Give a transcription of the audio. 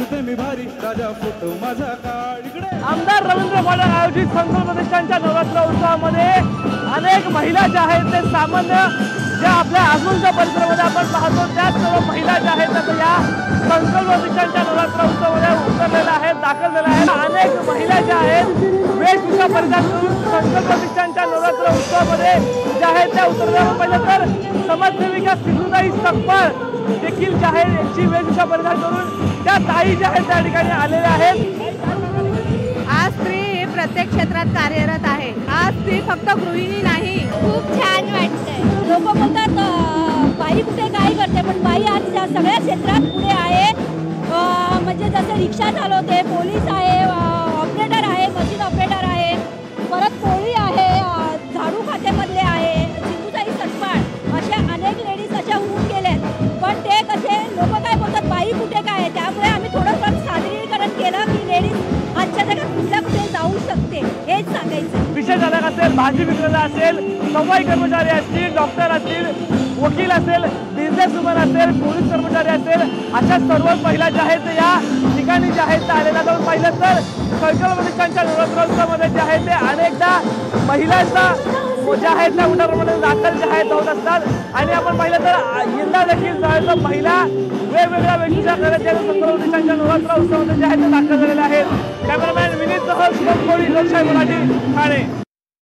दिसते मी भारी राजा फोटो माझा काढ इकडे। आमदार रवींद्र फाटक आयोजित संकल्प प्रतिष्ठानच्या नवरात्र उत्सवामध्ये अनेक महिला ज्या आहेत ते सामान्य ज्या आपल्या आजूबाजूच्या परिसरामध्ये आपण पाहतो त्याच सर्व महिला ज्या आहेत त्या या संकल्प प्रतिष्ठानच्या नवरात्र उत्सवामध्ये उतरलेल्या आहेत, दाखल झाल्या आहेत। अनेक महिला ज्या आहेत वेशभूषा परिधान करून संकल्प प्रतिष्ठानच्या नवरात्र उत्सवामध्ये ज्या आहेत त्या उतरलेल्या। पाहिलं तर समाजसेविका सिंधुताई सकपाळ देखील ज्या आहे यांची वेशभूषा परिधान करून त्या ताई ज्या आहेत त्या ठिकाणी आलेल्या आहेत। आज स्त्री ही प्रत्येक क्षेत्रात कार्यरत आहे। आज स्त्री फक्त गृहिणी नाही। खूप छान वाटतंय। लोक बोलतात बाई कुठे काय करते, पण बाई आज सगळ्या क्षेत्रात पुढे आहे। म्हणजे जसे रिक्षा चालवते, पोलीस आहे, ऑपरेटर आहे, मशीन ऑपरेटर आहे, परत कोळी आहे, झाडू खात्यामधले आहे, सिंधुताई सकपाळ अशा अनेक लेडीज अशा होऊन गेल्यात। पण ते कसे लोक काय बोलतात बाई कुठे काय आहे, त्यामुळे आम्ही थोडंफार सादरीकरण केलं की लेडीज आजच्या जगात कुठल्या कुठे जाऊ शकते हेच सांगायचं। विषय झाला असेल, भाजी विक्रेता असेल, सफाई कर्मचारी असतील, डॉक्टर असतील, वकील असेल, बिझनेसवुमन असेल, पोलीस कर्मचारी असेल, अशा सर्व महिला ज्या आहेत या ठिकाणी ज्या आहेत त्या आलेल्या। जाऊन पाहिलं तर संकल्प प्रतिष्ठानच्या नवरात्रोत्सवामध्ये जे आहे ते अनेकदा महिलांचा ज्या आहेत त्या मोठ्या प्रमाणात दाखल ज्या आहेत होत असतात। आणि आपण पाहिलं तर यंदा देखील जवळजवळ महिला वेगवेगळ्या वेशभूषा करत या संकल्प प्रतिष्ठानच्या नवरात्र उत्सवामध्ये जे आहेत ते दाखल झालेल्या आहेत। कॅमेरामॅन विनीत सह शुभम कोळी, लोकशाही मराठी, ठाणे।